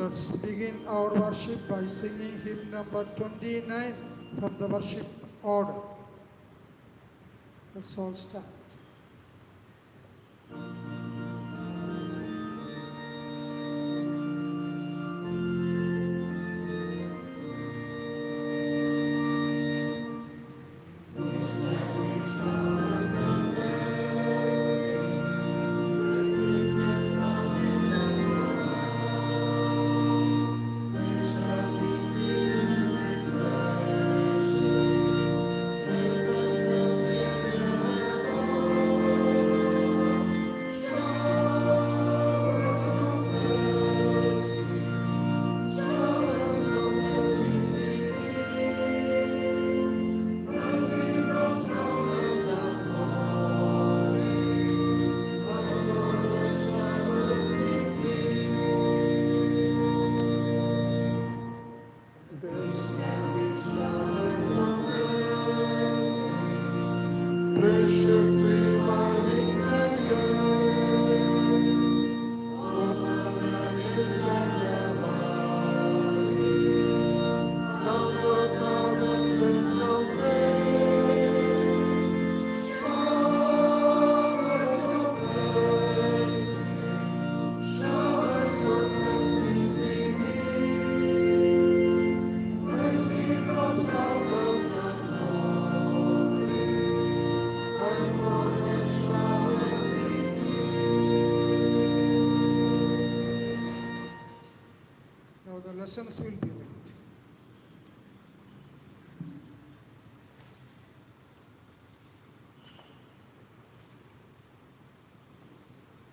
Let's begin our worship by singing hymn number 29 from the worship order. Let's all stand. Precious reviving anchor, it's never sound of abundance of rain, showers of blessing, showers of blessing beneath, mercy drops downwards and falling, and for the showers Now the lessons will be read.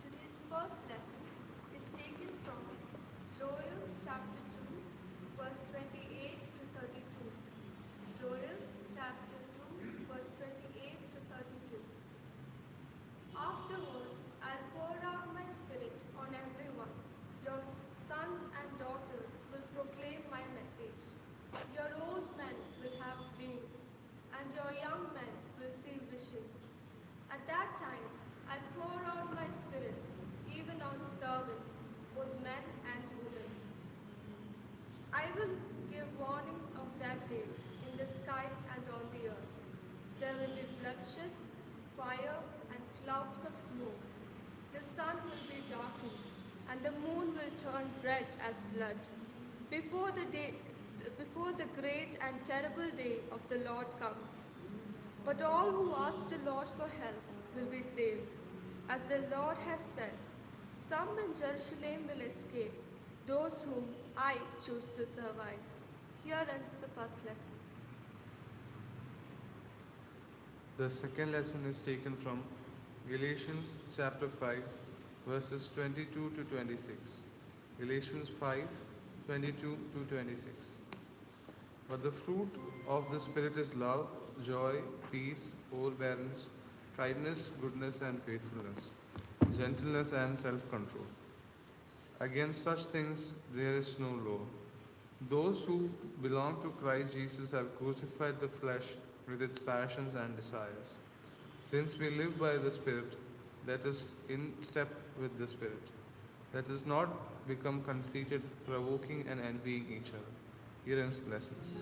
Today's first lesson is taken from Joel chapter 2, verse 28 to 32. Joel chapter 2, verse 28 to 32. Afterwards, I'll pour out my spirit on everyone. Your sons and daughters will proclaim my message. Your old men will have dreams, and your young men will see visions. At that time, I'll pour out my spirit even on servants, both men and women. I will give warnings of that day in the sky and on the earth. There will be bloodshed, fire, and clouds of smoke. The sun will be darkened, and the moon will turn red as blood. Before the great and terrible day of the Lord comes. But all who ask the Lord for help will be saved. As the Lord has said, some in Jerusalem will escape, those whom I choose to survive. Here ends the first lesson. The second lesson is taken from Galatians chapter 5, verses 22 to 26. Galatians 5, 22 to 26. But the fruit of the Spirit is love, joy, peace, forbearance, kindness, goodness, and faithfulness, gentleness, and self-control. Against such things there is no law. Those who belong to Christ Jesus have crucified the flesh with its passions and desires. Since we live by the Spirit, let us in step with the Spirit. Let us not become conceited, provoking and envying each other. Here ends the lessons.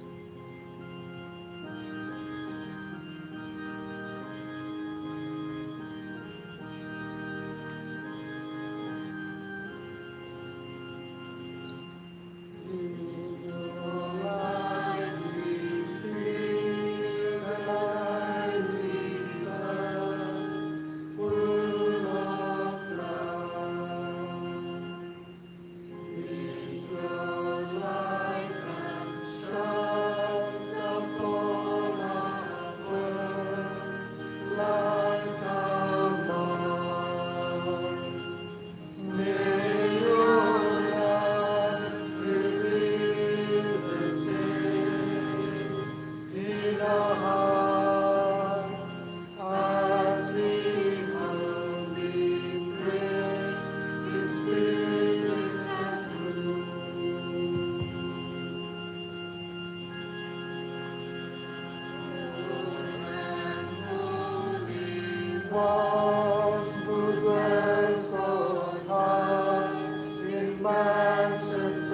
One who dwells on high in mansions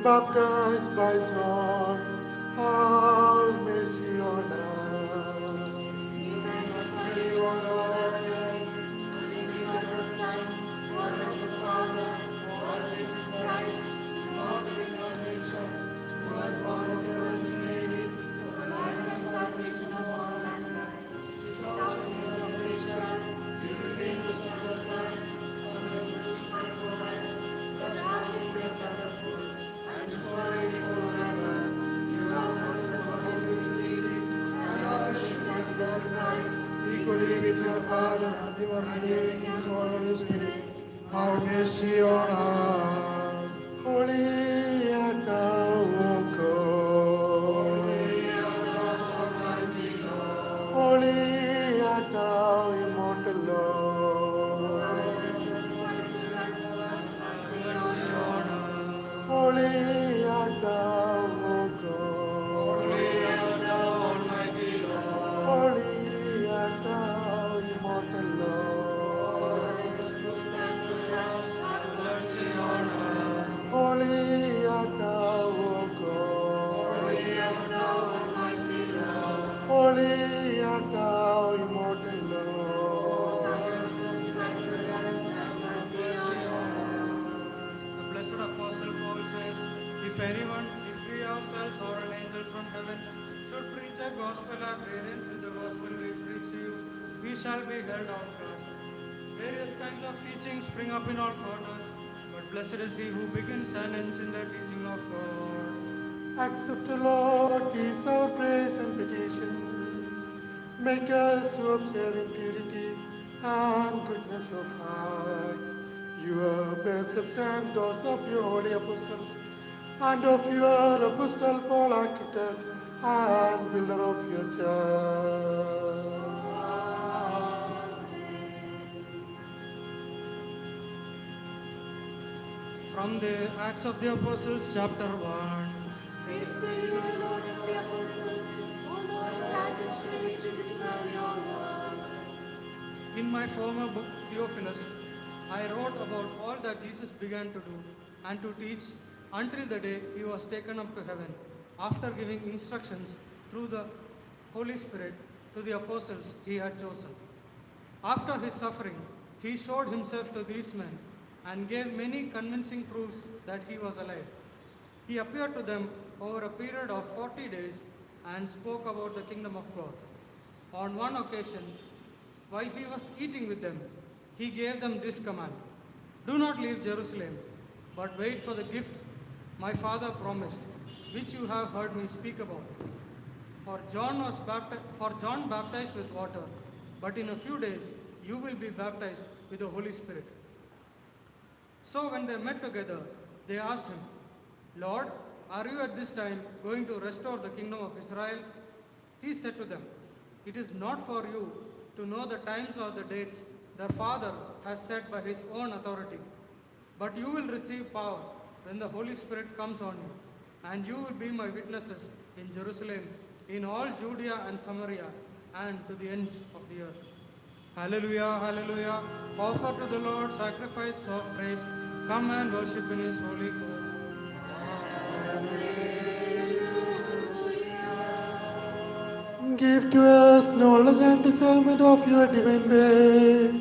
baptized by John, have mercy on us. Equally with your Father and your living in the Holy Spirit, have mercy on us. Holy art thou, O God. Holy art thou, immortal Lord. Holy art thou, O God. Holy art thou, immortal Lord. Holy art thou, O God. Holy art thou, immortal Lord. The blessed apostle Paul says, if we ourselves or an angel from heaven should preach a gospel at variance with the gospel we preach to you, we shall be held outcast. Various kinds of teaching spring up in all quarters, but blessed is he who begins and ends in the teaching of God. Accept, O Lord, these our prayers and petitions. Make us to observe in purity and goodness of heart your precepts and those of your holy apostles, and of your apostle Paul, architect and builder of your church. From the Acts of the Apostles, chapter 1. Praise to you, Lord of the apostles, O Lord, grant us grace to discern your word. In my former book, Theophilus, I wrote about all that Jesus began to do and to teach until the day he was taken up to heaven, after giving instructions through the Holy Spirit to the apostles he had chosen. After his suffering, he showed himself to these men and gave many convincing proofs that he was alive. He appeared to them over a period of 40 days and spoke about the kingdom of God. On one occasion, while he was eating with them, he gave them this command: do not leave Jerusalem, but wait for the gift my Father promised, which you have heard me speak about. For John baptized with water, but in a few days you will be baptized with the Holy Spirit. So when they met together, they asked him, Lord, are you at this time going to restore the kingdom of Israel? He said to them, it is not for you to know the times or the dates the Father has set by his own authority, but you will receive power when the Holy Spirit comes on you, and you will be my witnesses in Jerusalem, in all Judea and Samaria, and to the ends of the earth. Hallelujah, hallelujah. Offer to the Lord sacrifice of praise. Come and worship in his holy court. Give to us knowledge and discernment of your divine will.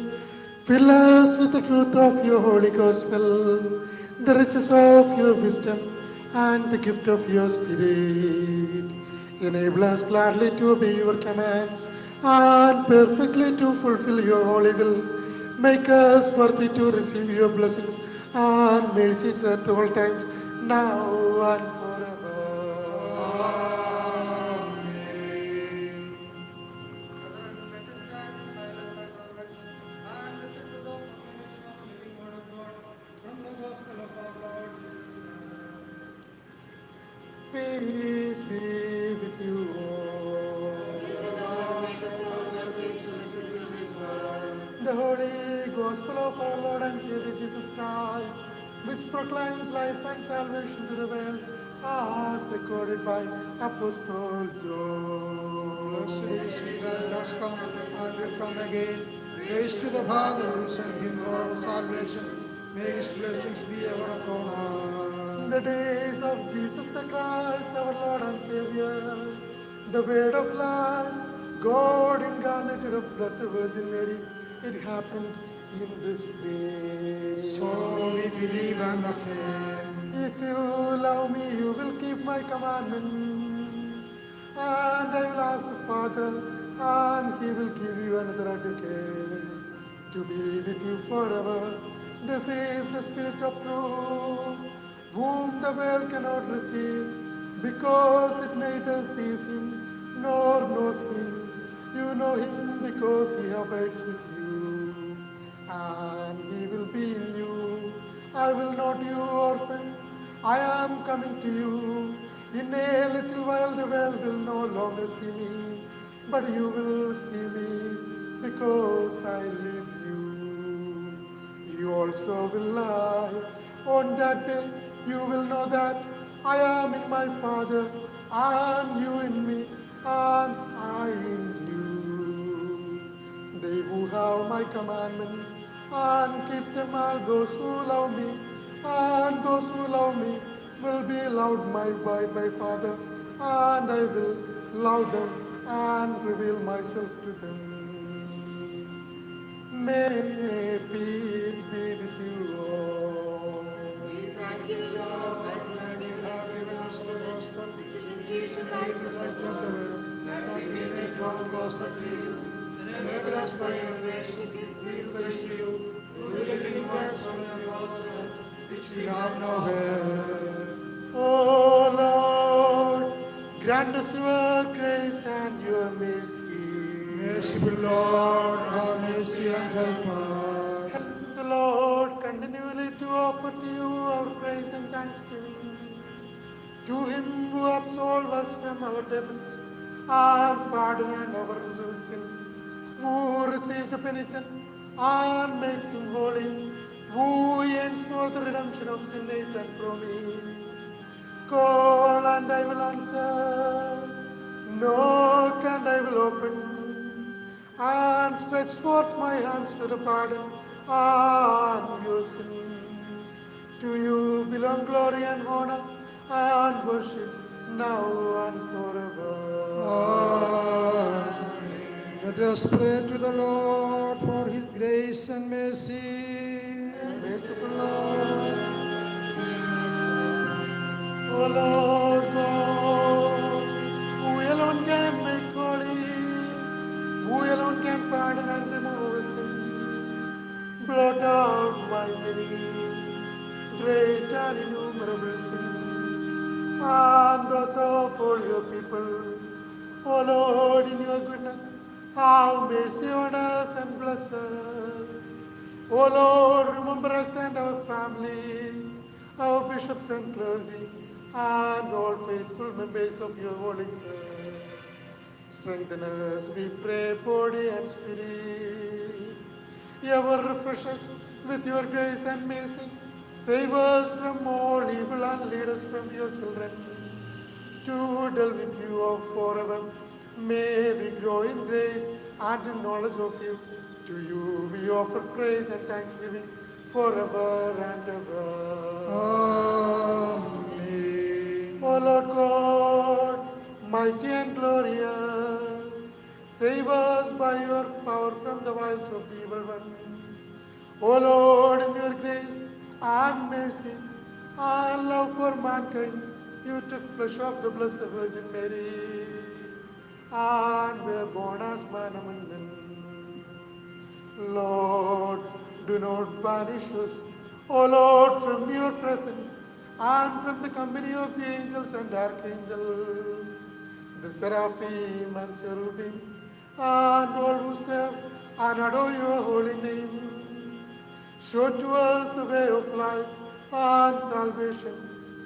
Fill us with the truth of your holy gospel, the riches of your wisdom, and the gift of your spirit. Enable us gladly to obey your commands and perfectly to fulfill your holy will. Make us worthy to receive your blessings and mercies at all times, now and forever. Peace be with you all. The Holy Gospel of our Lord and Savior Jesus Christ, which proclaims life and salvation to the world, as recorded by Apostle John. Blessed is he that does come and will come again. Praise to the Father who sent him for our salvation. May his blessings be ever upon us. In the days of Jesus the Christ, our Lord and Savior, the Word of life, God incarnated of Blessed Virgin Mary, it happened in this way. So we believe and affirm. If you love me, you will keep my commandments. And I will ask the Father, and he will give you another advocate to be with you forever. This is the Spirit of truth, whom the world cannot receive, because it neither sees him nor knows him. You know him because he abides with you, and he will be in you. I will not you orphan. I am coming to you. In a little while the world will no longer see me, but you will see me because I live you. You also will lie. On that day you will know that I am in my Father, and you in me, and I in you. They who have my commandments and keep them are those who love me, and those who love me will be loved by my Father, and I will love them and reveal myself to them. May peace be with you all. We thank you, Lord, that you have given us the gospel, which is indeed the light of the world, that we may be drawn closer to you. Enable us by your grace to give free praise to you, through the living words from your gospel, which we have now heard. Oh Lord, grant us your grace and your mercy. Merciful Lord, have mercy and help us. Help the Lord continually to offer to you our praise and thanksgiving. To him who absolves us from our debts and pardon our sins, who receives the penitent and makes him holy, who yearns for the redemption of sinners and promise. Call and I will answer, knock and I will open, and stretch forth my hands to the pardon and your sins. To you belong glory and honor and worship now and forever. Let us pray to the Lord for his grace and mercy. Merciful Lord, O Lord God, who alone can make holy, who alone can pardon and remove our sins, blot out my many great and innumerable sins, and those of all your people. O Lord, in your goodness, have mercy on us and bless us. O Lord, remember us and our families, our bishops and clergy, and all faithful members of your holy church. Strengthen us, we pray, body and spirit. Ever refresh us with your grace and mercy. Save us from all evil and lead us from your children to dwell with you forever. May we grow in grace and in knowledge of you. To you we offer praise and thanksgiving forever and ever. Amen. O Lord God, mighty and glorious, save us by your power from the wiles of the evil one. O Lord, in your grace and mercy and love for mankind, you took flesh of the Blessed Virgin Mary and were born as man among men. Lord, do not banish us, O Lord, from your presence and from the company of the angels and archangels, the seraphim and cherubim, and all who serve and adore your holy name. Show to us the way of life and salvation,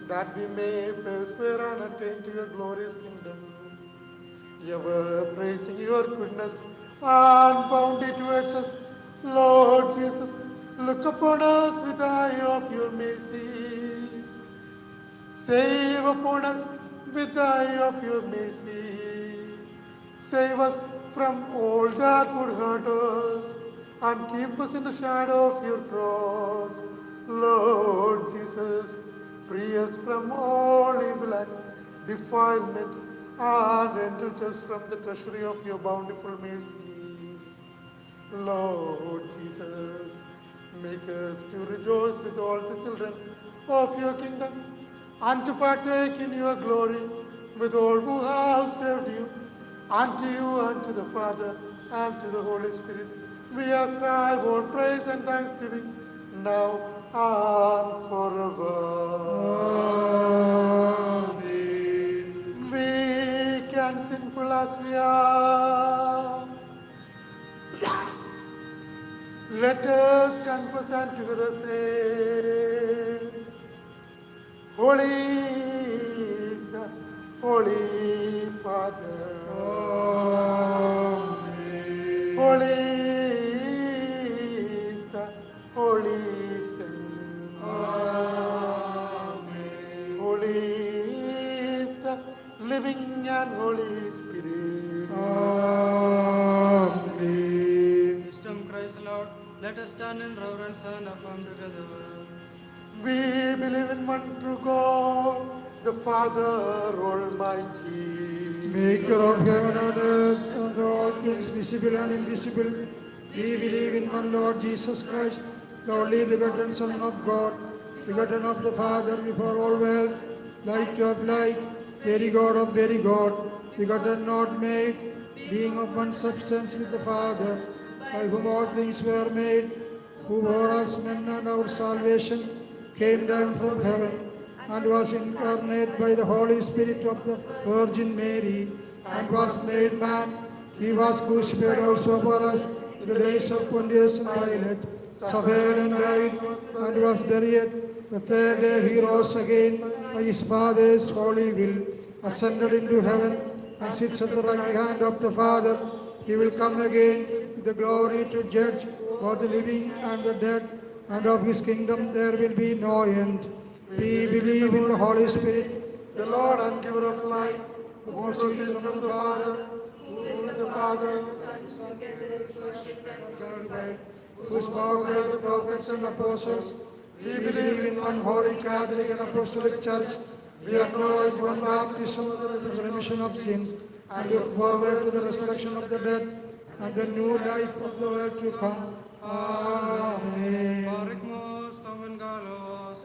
that we may persevere and attain to your glorious kingdom. Ever praising your goodness and bounty towards us, Lord Jesus, look upon us with the eye of your mercy. Save upon us with the eye of your mercy. Save us from all that would hurt us, and keep us in the shadow of your cross. Lord Jesus, Free us from all evil and defilement, and enrich us from the treasury of your bountiful mercy. Lord Jesus, make us to rejoice with all the children of your kingdom, and to partake in your glory with all who have served you, and to you, and to the Father, and to the Holy Spirit. We ascribe all praise and thanksgiving, now and forever. Weak and sinful as we are, let us confess and together say, Holy is the Holy Father. Holy is the Holy Son. Holy is the living and Holy Spirit. Wisdom, Christ Lord, let us stand in reverence and affirm together. We believe in one true God, the Father Almighty, Maker of heaven and earth and all things visible and invisible, we believe in one Lord Jesus Christ, the only begotten Son of God, begotten of the Father before all world, light of light, very God of very God, begotten not made, being of one substance with the Father, by whom all things were made, who for us men and our salvation came down from heaven, and was incarnate by the Holy Spirit of the Virgin Mary, and was made man. He was crucified also for us in the days of Pontius Pilate, suffered and died, and was buried. The third day he rose again by his Father's holy will, ascended into heaven, and sits at the right hand of the Father. He will come again with the glory to judge both the living and the dead, and of his kingdom there will be no end. We believe in the Holy Spirit, the Lord and giver of life, who proceeds from the Father, who with the Father, who spoke by the prophets and apostles. We believe in one holy Catholic and Apostolic Church. We acknowledge one baptism for the remission of sins, and look forward to the resurrection of the dead and the new life of the world to come. Amen. Barikmos, Tamangalos.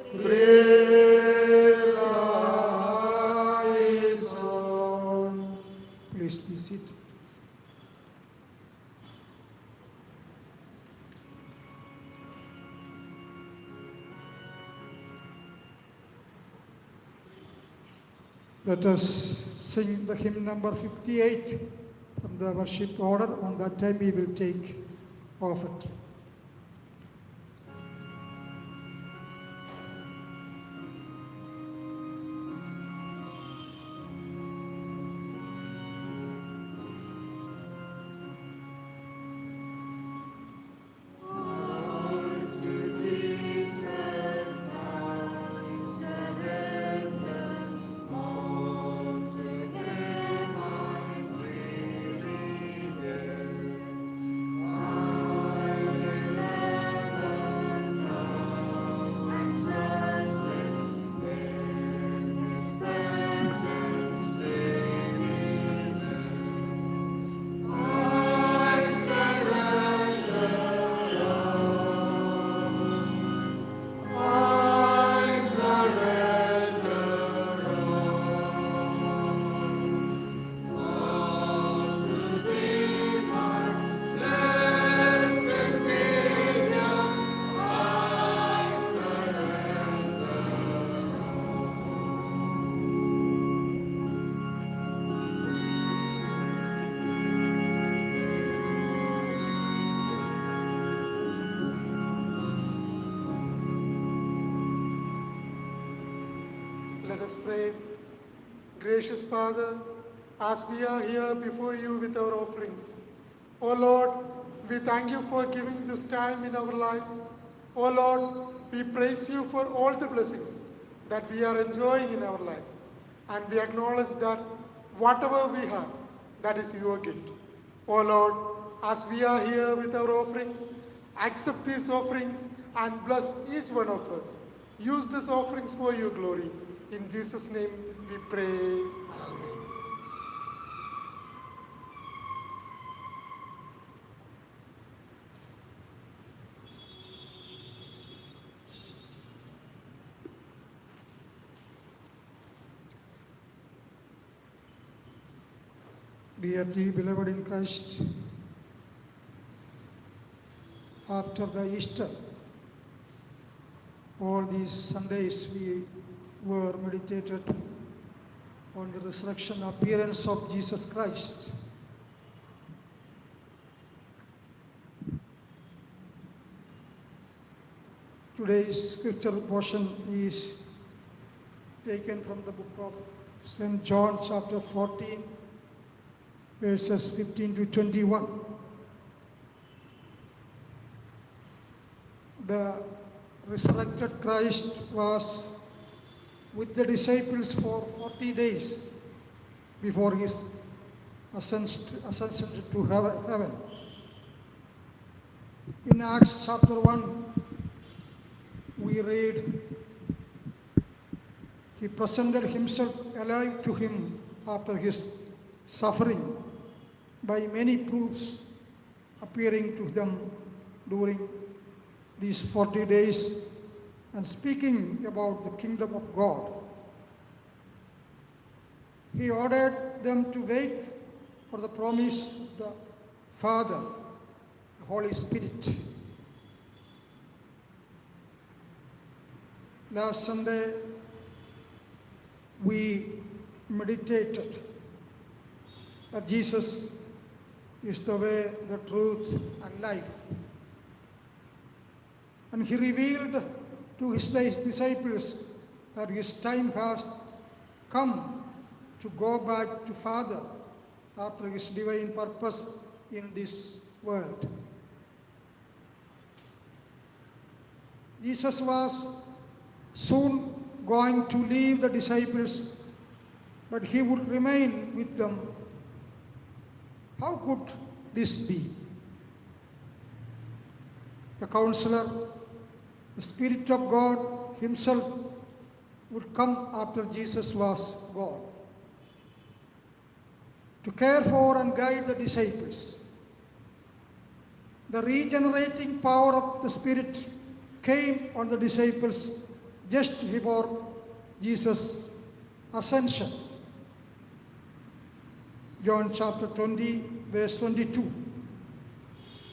Please be seated. Let us sing the hymn number 58 from the worship order. On that time we will take offering. let us pray. Gracious Father, as we are here before you with our offerings, O Lord, we thank you for giving this time in our life. O Lord, we praise you for all the blessings that we are enjoying in our life. And we acknowledge that whatever we have, that is your gift. O Lord, as we are here with our offerings, accept these offerings and bless each one of us. Use these offerings for your glory. In Jesus' name we pray. Dearly beloved in Christ, after the Easter, all these Sundays we were meditated on the resurrection appearance of Jesus Christ. Today's scripture portion is taken from the book of St. John, chapter 14, verses 15 to 21. The resurrected Christ was with the disciples for 40 days before his ascension to heaven. In Acts chapter 1, we read, he presented himself alive to him after his suffering by many proofs appearing to them during these 40 days and speaking about the kingdom of God. He ordered them to wait for the promise of the Father, the Holy Spirit. Last Sunday, we meditated that Jesus is the way, the truth, and life. And he revealed to his disciples that his time has come to go back to Father after his divine purpose in this world. Jesus was soon going to leave the disciples, but he would remain with them. How could this be? The Counselor, the Spirit of God himself, would come after Jesus was gone to care for and guide the disciples. The regenerating power of the Spirit came on the disciples just before Jesus' ascension. John chapter 20, verse 22.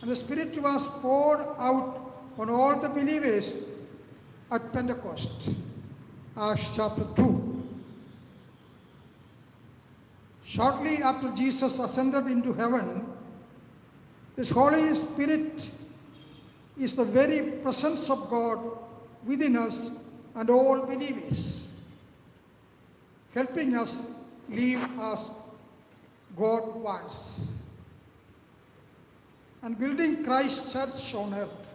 And the Spirit was poured out on all the believers at Pentecost. Acts chapter 2. Shortly after Jesus ascended into heaven, this Holy Spirit is the very presence of God within us and all believers, helping us live as God wants and building Christ's church on earth.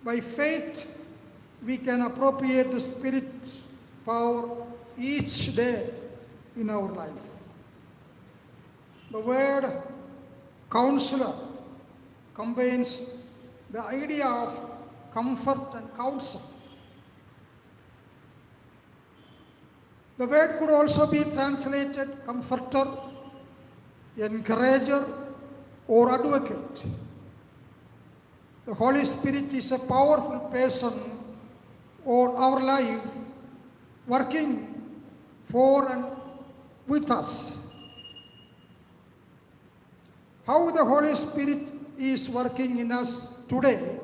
By faith, we can appropriate the Spirit's power each day in our life. The word counselor combines the idea of comfort and counsel. The word could also be translated comforter, encourager, or advocate. The Holy Spirit is a powerful person or our life, working for and with us. How the Holy Spirit is working in us today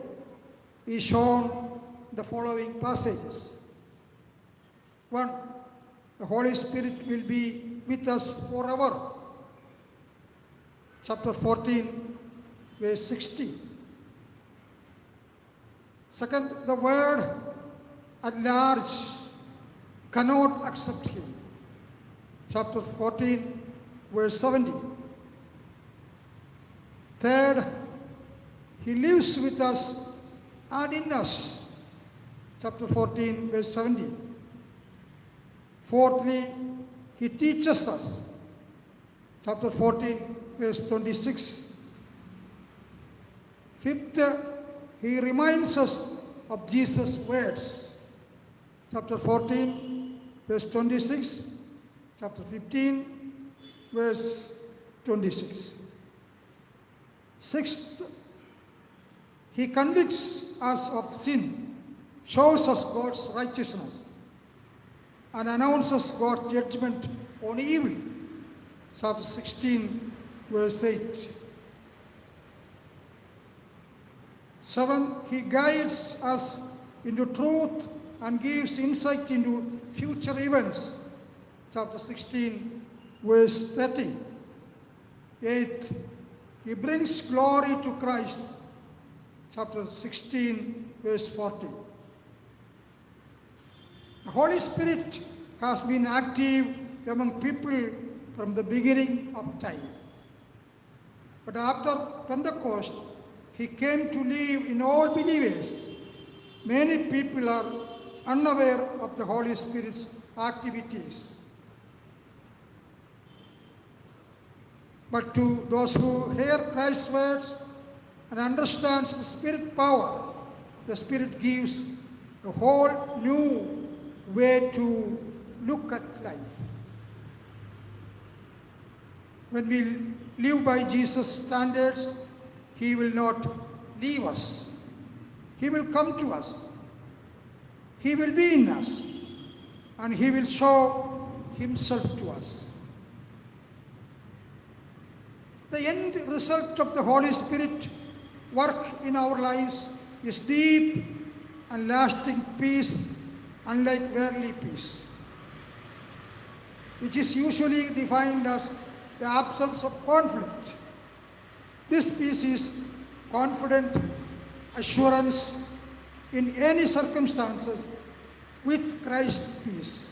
is shown in the following passages. 1. The Holy Spirit will be with us forever. Chapter 14, verse 16. Second, the world at large cannot accept him. Chapter 14, verse 70. Third, he lives with us and in us. Chapter 14, verse 70. Fourthly, he teaches us. Chapter 14, verse 26. Fifth, he reminds us of Jesus' words. Chapter 14, verse 26, chapter 15, verse 26. Sixth, he convicts us of sin, shows us God's righteousness, and announces God's judgment on evil. Chapter 16, verse 8. Seventh, he guides us into truth and gives insight into future events. Chapter 16, verse 30. Eighth, he brings glory to Christ. Chapter 16, verse 40. The Holy Spirit has been active among people from the beginning of time. But after Pentecost, he came to live in all believers. Many people are unaware of the Holy Spirit's activities. But to those who hear Christ's words and understands the Spirit power, the Spirit gives a whole new way to look at life. When we live by Jesus' standards, He will not leave us. He will come to us. He will be in us. And He will show Himself to us. The end result of the Holy Spirit work in our lives is deep and lasting peace, unlike worldly peace, which is usually defined as the absence of conflict. This peace is confident assurance in any circumstances with Christ's peace.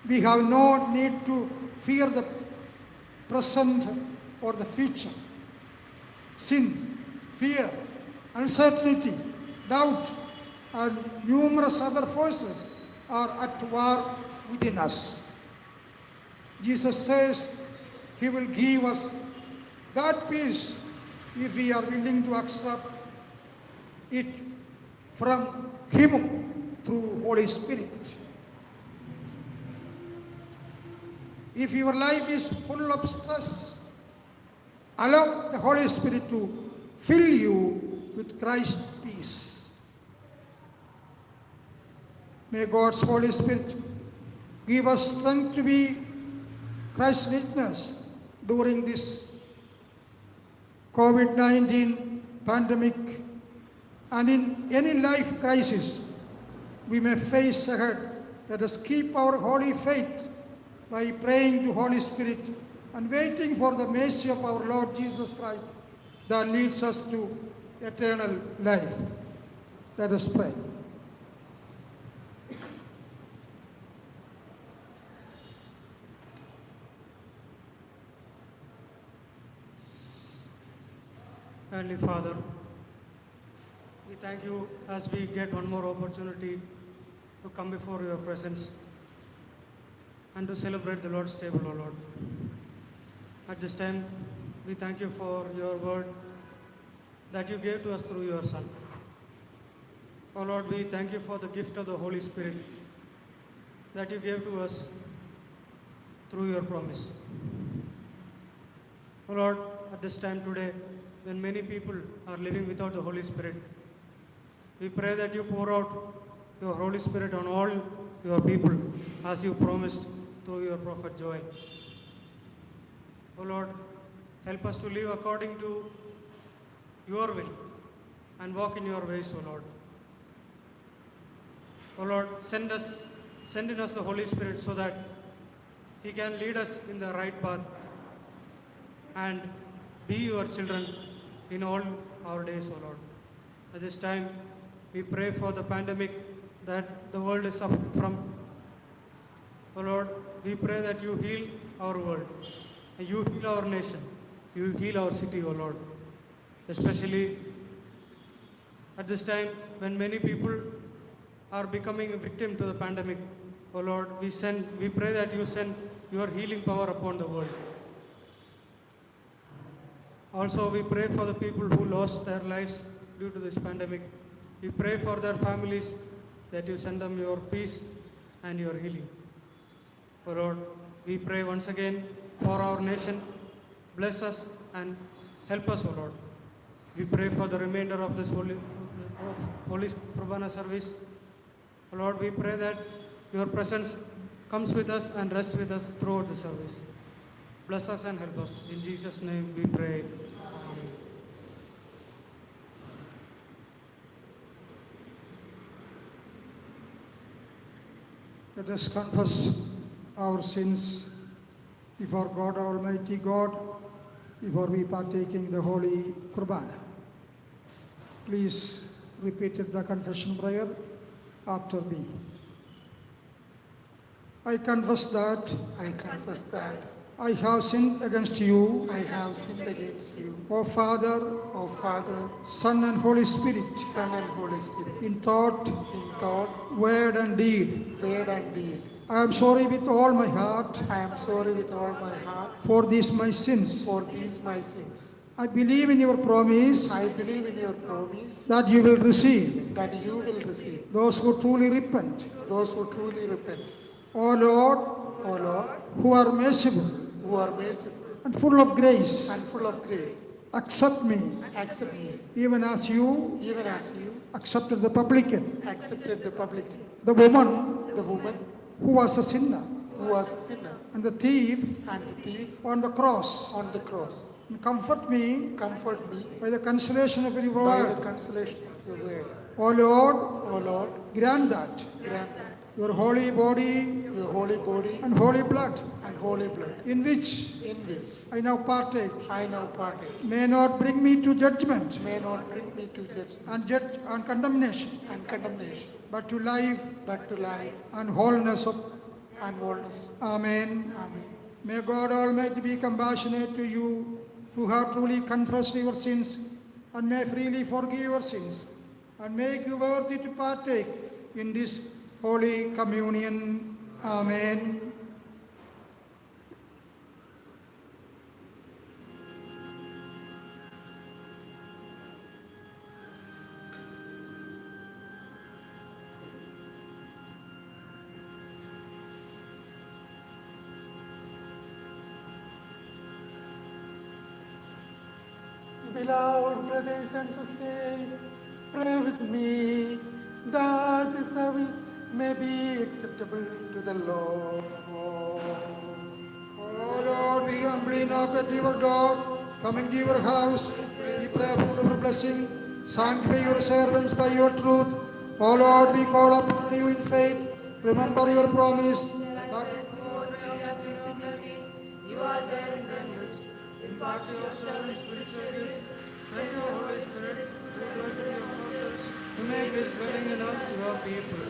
We have no need to fear the present or the future. Sin, fear, uncertainty, doubt, and numerous other forces are at war within us. Jesus says He will give us that peace if we are willing to accept it from Him through Holy Spirit. If your life is full of stress, allow the Holy Spirit to fill you with Christ's peace. May God's Holy Spirit give us strength to be Christ's witness during this COVID-19 pandemic and in any life crisis we may face ahead. Let us keep our holy faith by praying to Holy Spirit and waiting for the mercy of our Lord Jesus Christ that leads us to eternal life. Let us pray. Heavenly Father, we thank you as we get one more opportunity to come before your presence and to celebrate the Lord's table, O Lord. At this time, we thank you for your word that you gave to us through your Son. O Lord, we thank you for the gift of the Holy Spirit that you gave to us through your promise. O Lord, at this time today, when many people are living without the Holy Spirit, we pray that you pour out your Holy Spirit on all your people as you promised through your prophet Joel. O Lord, help us to live according to your will and walk in your ways, O Lord. O Lord, send in us the Holy Spirit so that He can lead us in the right path and be your children in all our days, O Lord. At this time, we pray for the pandemic that the world is suffering from. O Lord, we pray that you heal our world, and you heal our nation, you heal our city, O Lord. Especially at this time when many people are becoming a victim to the pandemic, O Lord, we pray that you send your healing power upon the world. Also, we pray for the people who lost their lives due to this pandemic. We pray for their families that you send them your peace and your healing. O Lord, we pray once again for our nation. Bless us and help us, O Lord. We pray for the remainder of this Holy Kurbana service. O Lord, we pray that your presence comes with us and rests with us throughout the service. Bless us and help us. In Jesus' name we pray. Amen. Let us confess our sins before God, Almighty God, before we partaking the Holy Kurbana. Please repeat the confession prayer after me. I confess that I confess that I have sinned against you, I have sinned against you, O Father, O Father, Son, and Holy Spirit, Son, and Holy Spirit, in thought, in thought, word, and deed. word, and deed. I am sorry with all my heart I am sorry with all my heart for these my sins. for these my sins. I believe in your promise I believe in your promise that you will receive that you will receive those who truly repent. those who truly repent. O Lord, O Lord, who are merciful who are merciful and full of grace, and full of grace, accept me accept me, even as you even as you accepted the publican, accepted the publican, the woman the woman who was a sinner, who was a sinner, and the thief and the thief on the cross. on the cross. And comfort me Comfort me by the consolation of your by the word. consolation of your word. O Lord, O Lord, grant that grant that your holy body your holy body and holy blood, and holy blood, in which in which I now partake, I now partake, may not bring me to judgment may not bring me to judgment and condemnation, and condemnation, but to life but to life and wholeness of. and wholeness. Amen. Amen. May God Almighty be compassionate to you who have truly confessed your sins, and may freely forgive your sins and make you worthy to partake in this holy communion. Amen. Beloved brothers and sisters, pray with me that the service may be acceptable to the Lord. O Lord, we humbly knock at your door, coming to your house. We pray for your blessing. Sanctify your servants by your truth. O Lord, we call upon you in faith. Remember your promise. That two or three are gathered in your name, you are there in their midst. Impart to your servants spiritual gifts. Send your Holy Spirit to work in your houses, To make his dwelling in us, your people.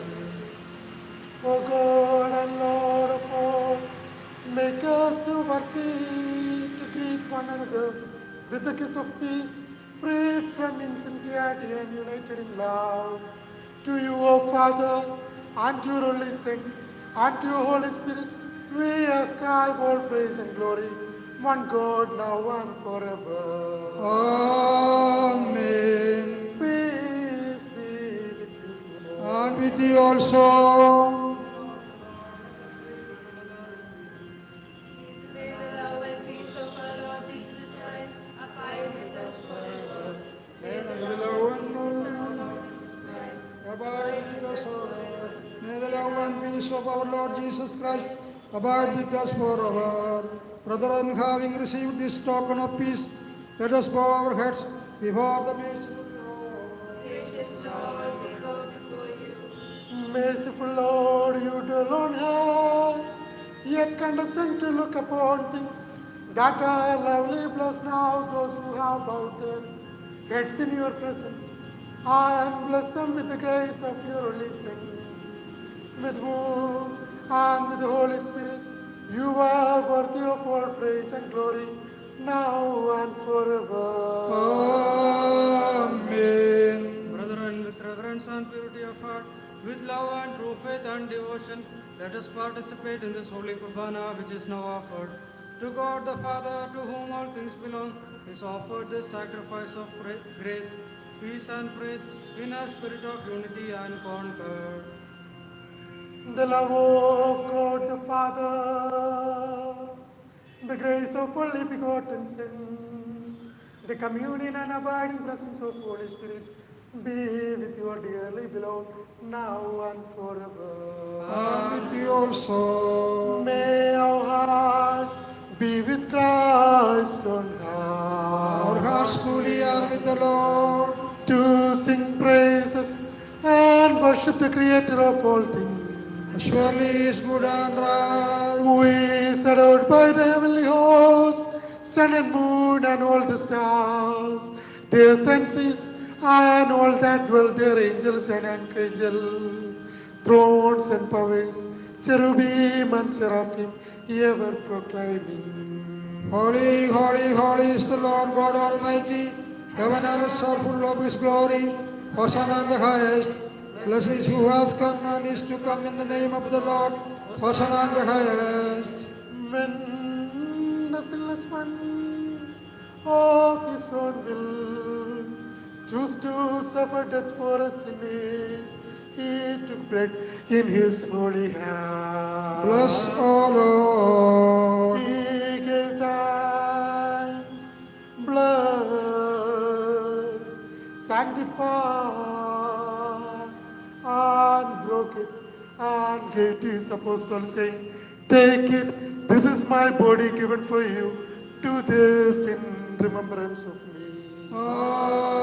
O God and Lord of all, make us to worthy to greet one another with the kiss of peace, freed from insincerity and united in love. To you, O Father, and to your Holy Son, and to your Holy Spirit, we ascribe all praise and glory, one God, now and forever. Amen. Peace be with you. And with you also. May the love and peace of our Lord Jesus Christ abide with us forever. May the love and peace of our Lord Jesus Christ Abide with us forever. May the love and peace of our Lord Jesus Christ abide with us forever. Brethren, having received this token of peace, let us bow our heads before the merciful Lord. gracious Lord, we bow before you. Merciful Lord, you alone have yet condescend to look upon things that are lovely. Bless now those who have bowed their heads in your presence, and bless them with the grace of your Holy Son, with whom and with the Holy Spirit you are worthy of all praise and glory, now and forever. Amen. Brethren, with reverence and purity of heart, with love and true faith and devotion, let us participate in this holy Kurbana which is now offered. To God the Father, to whom all things belong, is offered this sacrifice of grace peace and praise in a spirit of unity and concord. The love of God the Father, the grace of only begotten Son, the communion and abiding presence of Holy Spirit be with your dearly beloved now and forever. And with you also. May our hearts be with Christ on Our high, hearts truly are with the Lord. to sing praises and worship the Creator of all things. Surely He is good and right. Who is adored by the heavenly host, sun and moon and all the stars, the earth and seas, and all that dwell there, angels and archangels, thrones and powers, cherubim and seraphim, ever proclaiming. Holy, holy, holy is the Lord God Almighty. Heaven and earth are full of His glory. Hosanna in the highest. Blessed is who has come and is to come in the name of the Lord. Hosanna in the highest. When the sinless one of his own will chose to suffer death for us sinners, he took bread in his holy hand. Bless, O Lord. He gave thanks, blessed, sanctified, and broke it, and gave to his apostles, saying, "Take it, this is my body given for you. Do this in remembrance of me."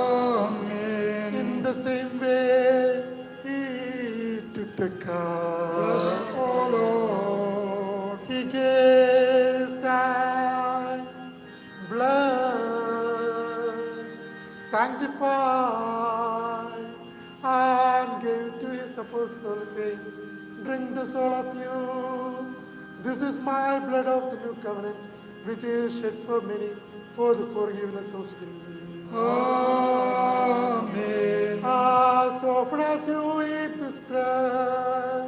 Amen. In the same way, he took the Bless, cup. O Lord. He gave thanks, blessed, sanctified, and gave to his apostles, saying, "Drink this, all of you. This is my blood of the new covenant, which is shed for many for the forgiveness of sin." Amen. As often as you eat this bread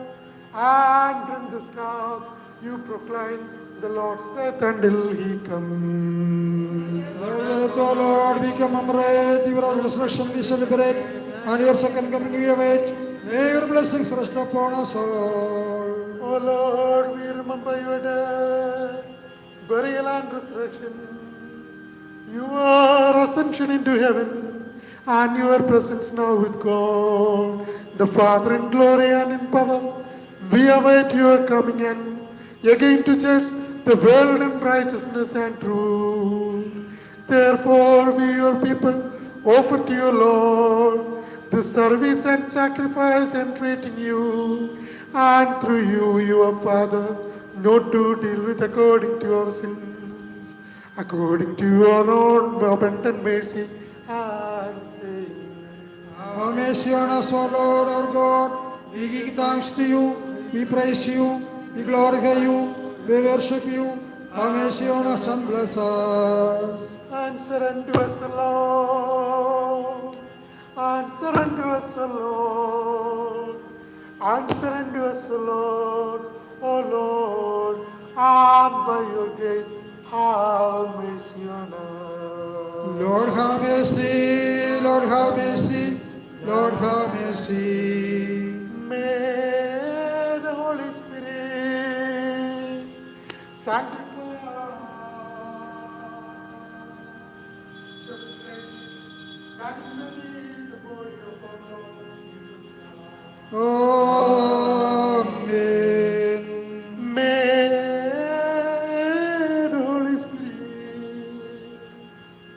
and drink this cup, you proclaim the Lord's death until he comes. Lord, O Lord, we commemorate your resurrection, we celebrate, and your second coming we await. May your blessings rest upon us all. O Lord, we remember your death, burial, and resurrection, your ascension into heaven, and your presence now with God, the Father, in glory and in power. We await your coming and again to judge the world in righteousness and truth. Therefore, we, your people, offer to you, Lord, the service and sacrifice, entreating you, and through you, your Father, not to deal with according to our sins, according to your own abundant mercy, and saying, Have mercy on us, O Lord our God. We give thanks to you, we praise you, we glorify you, we worship you. Have mercy on us and bless us. Answer unto us, O Lord. Answer unto us, O Lord. Answer unto us, O Lord. O Lord, and by your grace, have mercy on us. Lord have mercy, Lord have mercy, Lord have mercy. May the Holy Spirit sanctify the bread and the body of our Lord Jesus Christ. Amen. May the Holy Spirit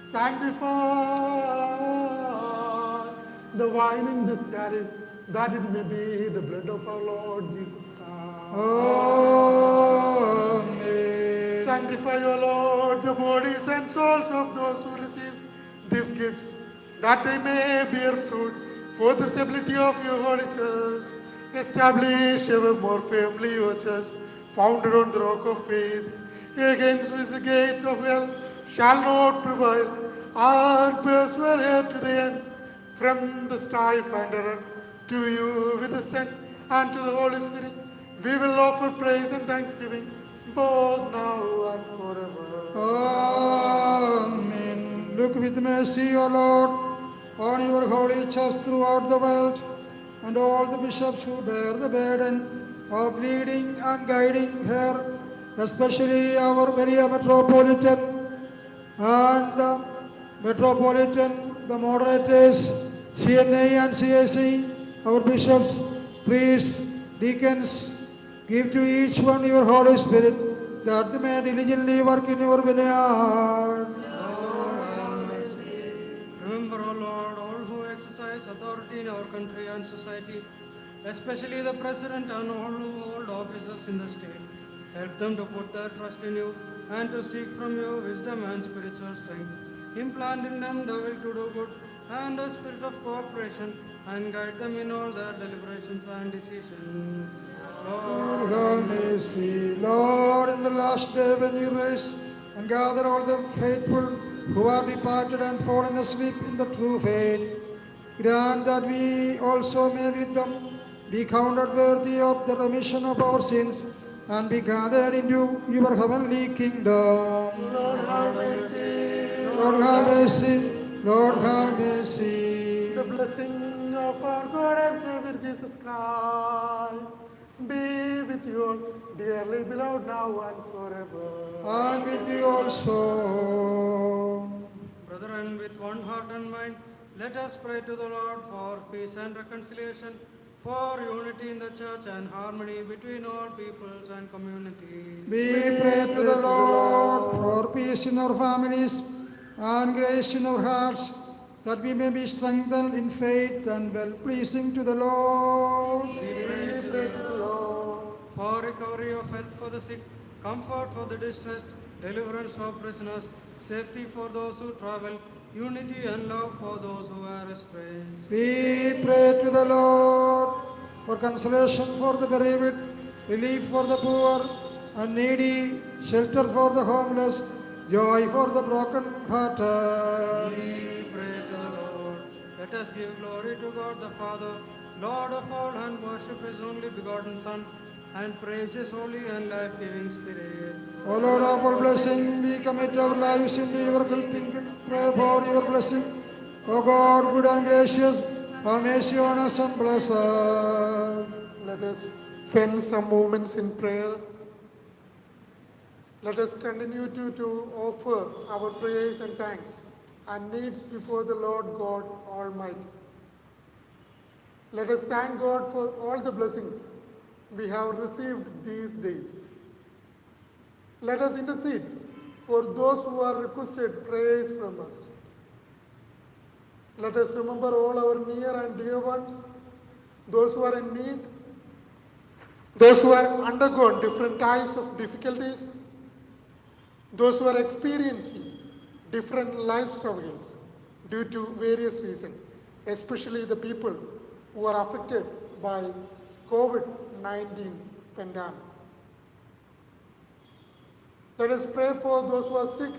sanctify the wine in this chalice, that it may be the blood of our Lord Jesus Christ. Amen. Sanctify, O Lord, the bodies and souls of those who receive these gifts, that they may bear fruit for the stability of your holy church. Establish ever more firmly your church, founded on the rock of faith, against which the gates of hell shall not prevail, and persevere here to the end. From the strife and error to you with the Son and to the Holy Spirit, we will offer praise and thanksgiving, both now and forever. Amen. Look with mercy, O Lord. on your holy church throughout the world, and all the bishops who bear the burden of leading and guiding her, especially our Maria Metropolitan and the Metropolitan, the moderators, CNA and CAC, our bishops, priests, deacons, give to each one your Holy Spirit, that they may diligently work in your vineyard. Remember, O Lord, all who exercise authority in our country and society, especially the President and all who hold offices in the state. Help them to put their trust in you and to seek from you wisdom and spiritual strength. Implant in them the will to do good and a spirit of cooperation, and guide them in all their deliberations and decisions. Lord, Lord, mercy. Lord, in the last day when you raise and gather all the faithful who are departed and fallen asleep in the true faith, grant that we also may with them be counted worthy of the remission of our sins and be gathered into your heavenly kingdom. Lord, have mercy. Lord, have mercy. Lord, have mercy. The blessing of our God and Savior Jesus Christ be with you all, dearly beloved, now and forever. And with you also. Brethren, with one heart and mind, let us pray to the Lord for peace and reconciliation, for unity in the church and harmony between all peoples and communities. We pray to the Lord for peace in our families and grace in our hearts, that we may be strengthened in faith and well pleasing to the Lord. For recovery of health for the sick, comfort for the distressed, deliverance for prisoners, safety for those who travel, unity and love for those who are estranged. We pray to the Lord for consolation for the bereaved, relief for the poor and needy, shelter for the homeless, joy for the broken-hearted. We pray to the Lord. Let us give glory to God the Father, Lord of all, and worship His only begotten Son, and praise His holy and life-giving Spirit. O Lord of all blessing, we commit our lives into your helping. Pray for your blessing. O God, good and gracious, have mercy on us and bless us. Let us spend some moments in prayer. Let us continue to offer our prayers and thanks and needs before the Lord God Almighty. Let us thank God for all the blessings we have received these days. Let us intercede for those who are requested prayers from us. Let us remember all our near and dear ones, those who are in need, those who have undergone different types of difficulties, those who are experiencing different life struggles due to various reasons, especially the people who are affected by COVID-19 pandemic. Let us pray for those who are sick,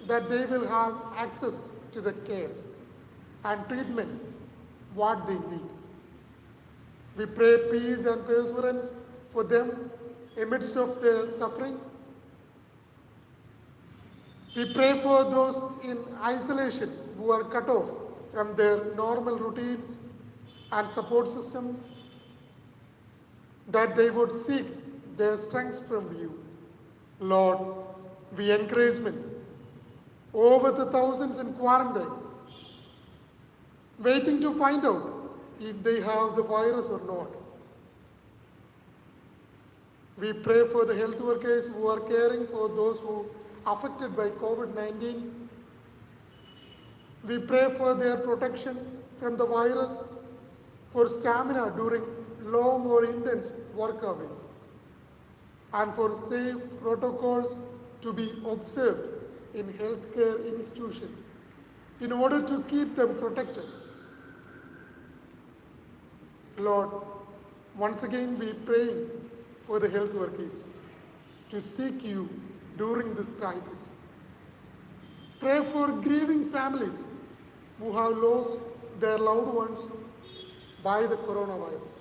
that they will have access to the care and treatment what they need. We pray peace and perseverance for them amidst of their suffering. We pray for those in isolation who are cut off from their normal routines and support systems, that they would seek their strength from you. Lord, we encourage them over the thousands in quarantine, waiting to find out if they have the virus or not. We pray for the health workers who are caring for those who are affected by COVID-19. We pray for their protection from the virus, for stamina during long or intense work hours, and for safe protocols to be observed in healthcare institutions in order to keep them protected. Lord, once again we pray for the health workers to seek you during this crisis. Pray for grieving families who have lost their loved ones by the coronavirus.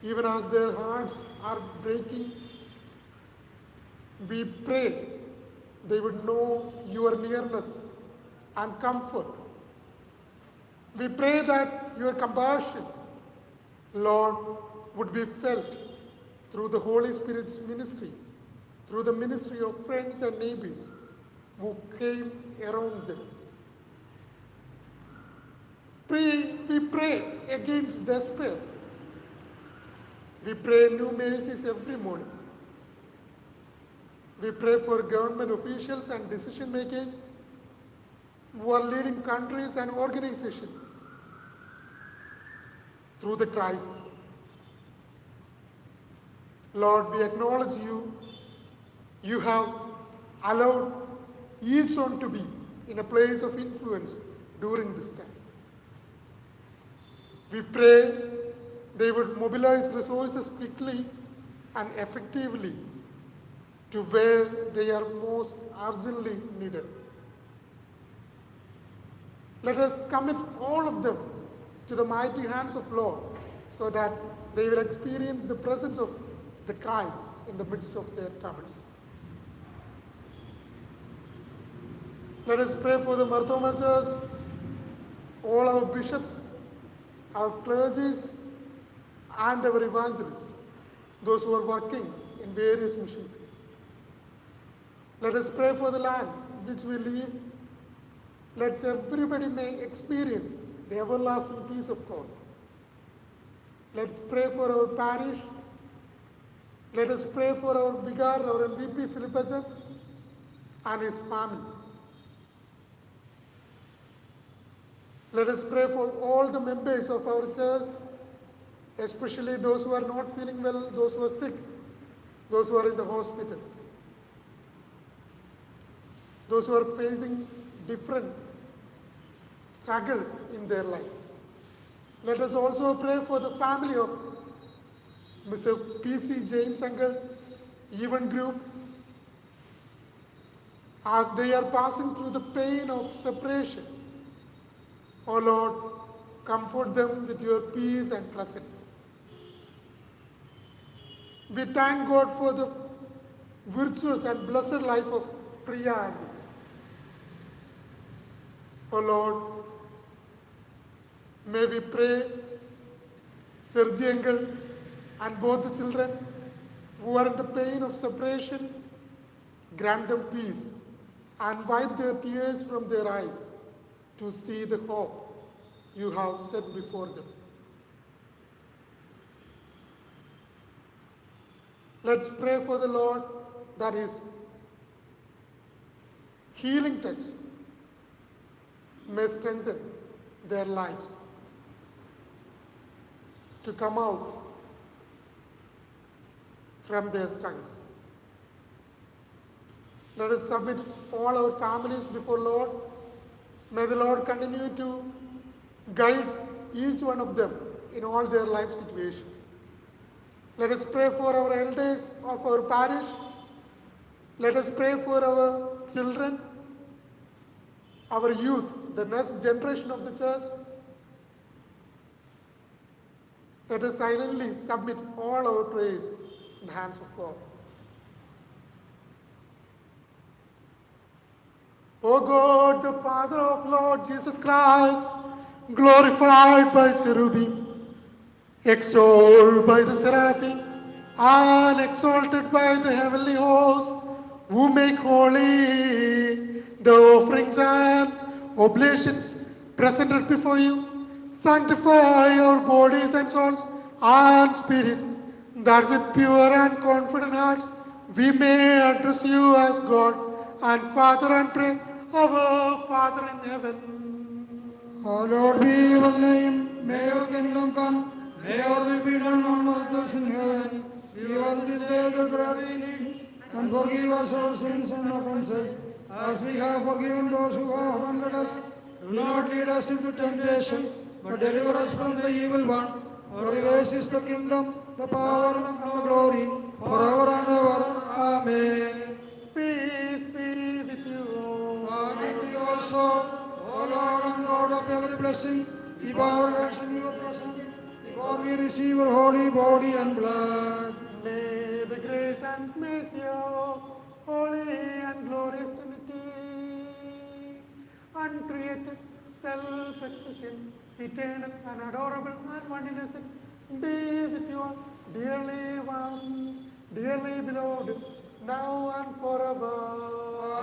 Even as their hearts are breaking, we pray they would know your nearness and comfort. We pray that your compassion, Lord, would be felt through the Holy Spirit's ministry, through the ministry of friends and neighbors who came around them. We pray against despair. We pray new mercies every morning. We pray for government officials and decision makers who are leading countries and organizations through the crisis. Lord, we acknowledge you. You have allowed each one to be in a place of influence during this time. We pray they would mobilize resources quickly and effectively to where they are most urgently needed. Let us commit all of them to the mighty hands of Lord so that they will experience the presence of the Christ in the midst of their troubles. Let us pray for the Marthoma Church, all our bishops, our clergies, and our evangelists, those who are working in various mission fields. Let us pray for the land which we live. Let everybody may experience the everlasting peace of God. Let's pray for our parish. Let us pray for our vicar, our MVP Philippajan, and his family. Let us pray for all the members of our church, especially those who are not feeling well, those who are sick, those who are in the hospital, those who are facing different struggles in their life. Let us also pray for the family of Mr. P.C. James Uncle, Event Group, as they are passing through the pain of separation. Oh Lord, comfort them with your peace and presence. We thank God for the virtuous and blessed life of Priya and me. Oh Lord, may we pray Sergi Uncle and both the children who are in the pain of separation, grant them peace and wipe their tears from their eyes to see the hope you have set before them. Let's pray for the Lord that His healing touch may strengthen their lives to come out from their struggles. Let us submit all our families before Lord. May the Lord continue to guide each one of them in all their life situations. Let us pray for our elders of our parish. Let us pray for our children, our youth, the next generation of the church. Let us silently submit all our prayers in the hands of God. O God, the Father of Lord Jesus Christ, glorified by cherubim, extolled by the seraphim, and exalted by the heavenly host, who make holy the offerings and oblations presented before you, sanctify our bodies and souls and spirit, that with pure and confident hearts we may address you as God and Father and pray, our Father in heaven. Hallowed be your name, may your kingdom come, may your will be done on earth as in heaven. Give us this day the bread we need, and forgive us our sins and offenses, as we have forgiven those who have offended us. Do not lead us into temptation, but deliver us from the evil one. For yours is the kingdom, the power, and the glory, forever and ever. Amen. Peace be with you. And with you also, O Lord and God of every blessing, keep our hearts in your presence, before we receive your holy body and blood. May the grace and mercy of Holy and glorious Trinity uncreated, self-existent, eternal and adorable and one in essence, be with you all, dearly one, dearly beloved, now and forever.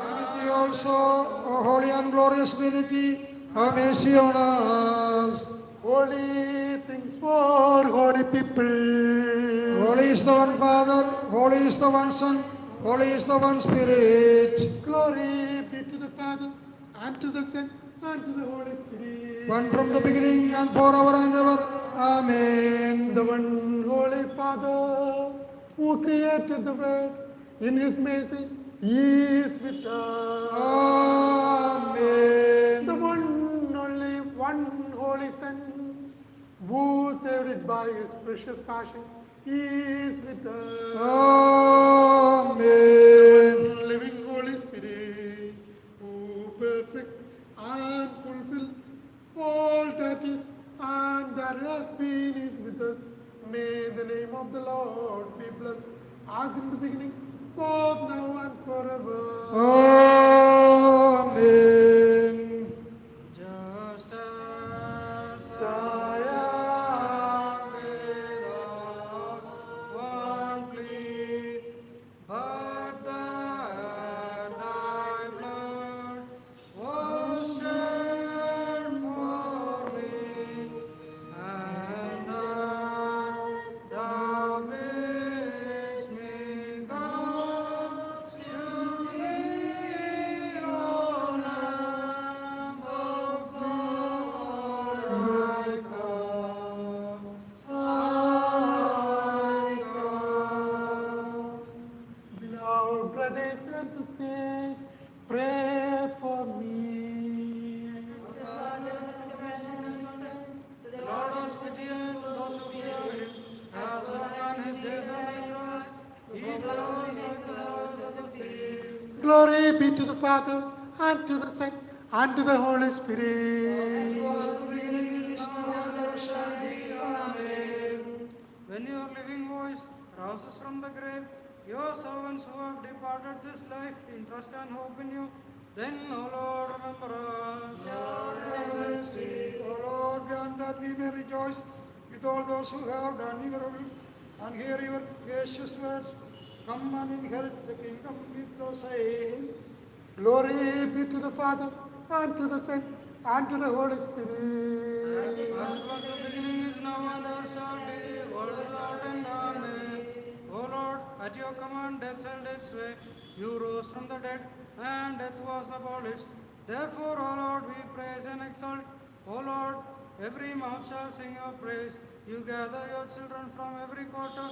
And with you also, O holy and glorious Trinity, have mercy on us. Holy things for holy people. Holy is the one Father, holy is the one Son, holy is the one Spirit. Glory be to the Father, and to the Son, and to the Holy Spirit. One from the beginning and forever and ever. Amen. The one Holy Father, who created the world in His mercy, is with us. Amen. The one Holy Son, who saved it by His precious passion, is with us. Amen. Living Holy Spirit, who perfects and fulfills all that is and that has been is with us. May the name of the Lord be blessed, as in the beginning, both now and forever. Amen. Just as I am without one plea, but that thy blood was shed for me, and that thou bidst me come to thee, O Lamb of God, I come, I come. Beloved brothers and sisters, pray for me. The Lord has pity on those who fear Him, has looked on His days on the cross. He flows like the flowers of the field. Glory be to the Father, and to the Son, and to the Holy Spirit. When your living voice rouses from the grave, your servants who have departed this life in trust and hope in you, then, O Lord, remember us. O Lord, grant that we may rejoice with all those who have done your will and hear your gracious words. Come and inherit the kingdom with the saints. Glory be to the Father, and to the Son, and to the Holy Spirit. As was the beginning, is now, and ever shall be, world without end. Amen. O Lord, at your command death held its way. You rose from the dead, and death was abolished. Therefore, O Lord, we praise and exalt. O Lord, every mouth shall sing your praise. You gather your children from every quarter.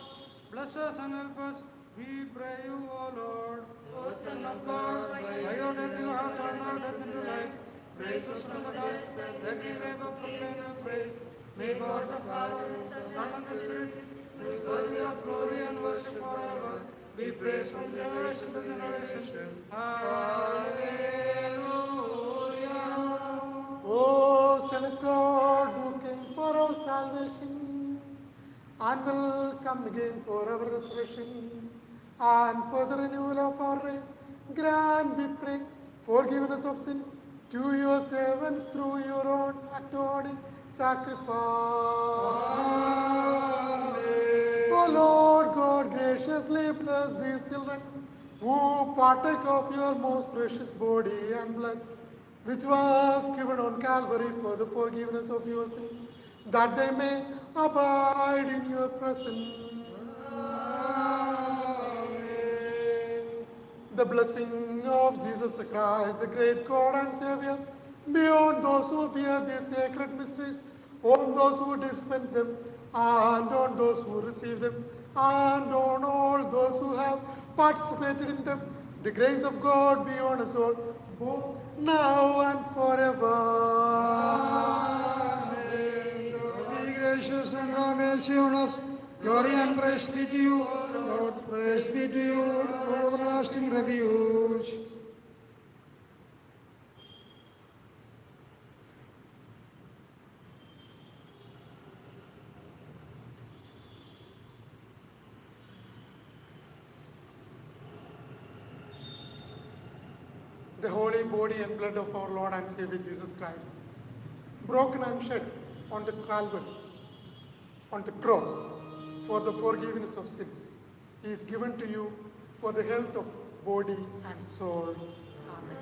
Bless us and help us. We pray you, O Lord. O Son of God, By your death you have turned our death into life. Raise us from the dust, that we may proclaim your praise. May God the Father, the Son, and the Spirit, who is worthy of glory and worship forever, be praised from generation to generation. Hallelujah. O Son of God, who came for our salvation, and will come again for our resurrection, and for the renewal of our race, grant, we pray, forgiveness of sins to your servants through your own atoning sacrifice. O Lord God, graciously bless these children who partake of your most precious body and blood, which was given on Calvary for the forgiveness of your sins, that they may abide in your presence. The blessing of Jesus Christ, the great God and Savior, be on those who bear these sacred mysteries, on those who dispense them, and on those who receive them, and on all those who have participated in them. The grace of God be on us all, both now and forever. Be gracious and have mercy on us. Glory and praise be to you. Lord, praise be to you for everlasting refuge. the holy body and blood of our Lord and Savior Jesus Christ, broken and shed on the Calvary, on the cross, for the forgiveness of sins, he is given to you for the health of body and soul. Amen.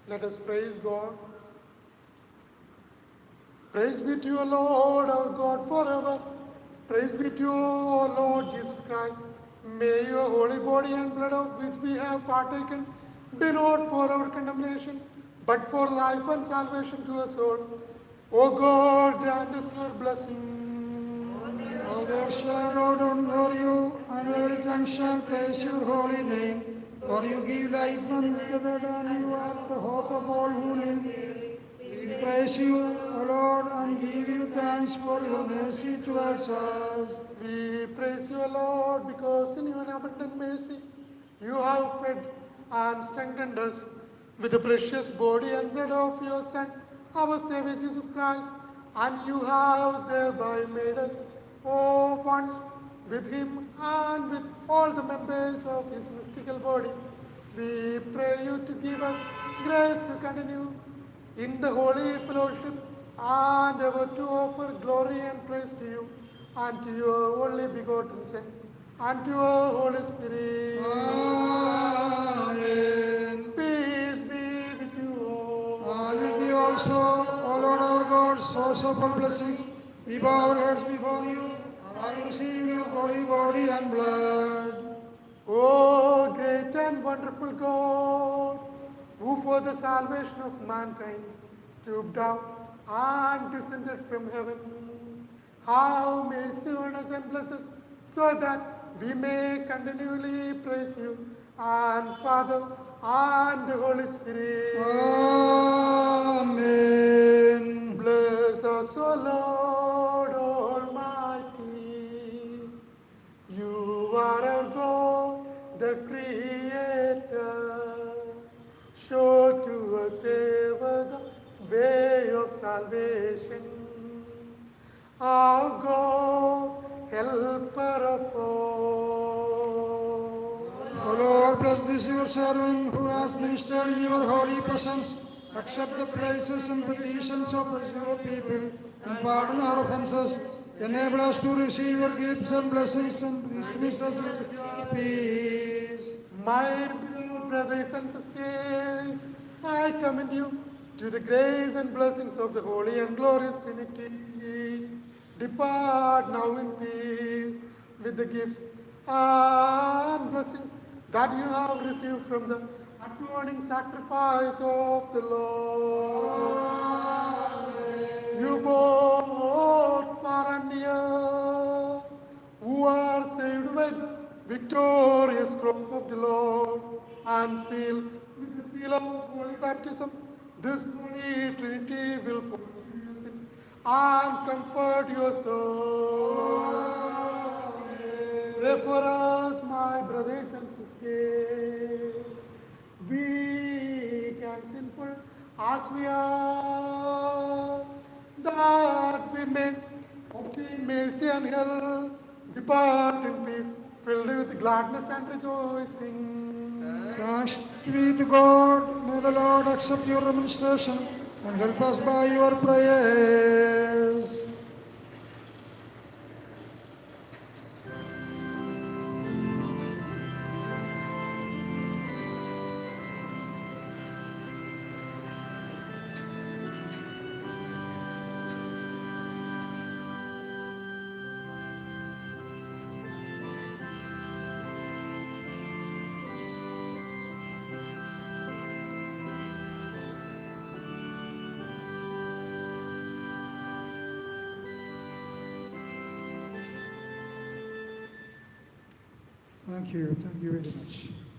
Let us praise God. Praise be to you, Lord, our God, forever. Praise be to you, O Lord Jesus Christ. May your holy body and blood of which we have partaken be not for our condemnation, but for life and salvation to our soul. O God, grant us your blessing. O Lord, shall bow down for you, and every tongue shall praise your holy name. For you give life unto the dead, and you are the hope of all who live. We praise you, O Lord, and give you thanks for your mercy towards us. We praise you, Lord, because in your abundant mercy you have fed and strengthened us with the precious body and blood of your Son, our Savior Jesus Christ, and you have thereby made us all one with him and with all the members of his mystical body. We pray you to give us grace to continue in the holy fellowship and ever to offer glory and praise to you and to your only begotten Son and to your Holy Spirit. Amen. Peace be with you all. And with you also, O Lord our God, source of all blessings, we bow our heads before you and receive your holy body and blood. O great and wonderful God, who for the salvation of mankind stooped down and descended from heaven, have mercy on us and bless us, so that we may continually praise you, and Father, and the Holy Spirit. Amen. Bless us, O Lord Almighty. You are our God, the Creator. Show to us ever the way of salvation. Our God, helper of all. O Lord, bless this your servant who has ministered in your holy presence. Accept the praises and petitions of us, your people, and pardon our offenses. Enable us to receive your gifts and blessings and dismiss us with your peace. My beloved brothers and sisters, I commend you to the grace and blessings of the Holy and glorious Trinity. Depart now in peace with the gifts and blessings that you have received from the atoning sacrifice of the Lord. You both far and near, who are saved by the victorious cross of the Lord and sealed with the seal of holy baptism, this holy Trinity will forgive your sins and comfort your soul. Pray for us, my brothers and sisters. Weak and sinful as we are, that we may obtain mercy and help, depart in peace filled with gladness and rejoicing. Thanks be to God. May the Lord accept your administration and help us by your prayers. Thank you very much.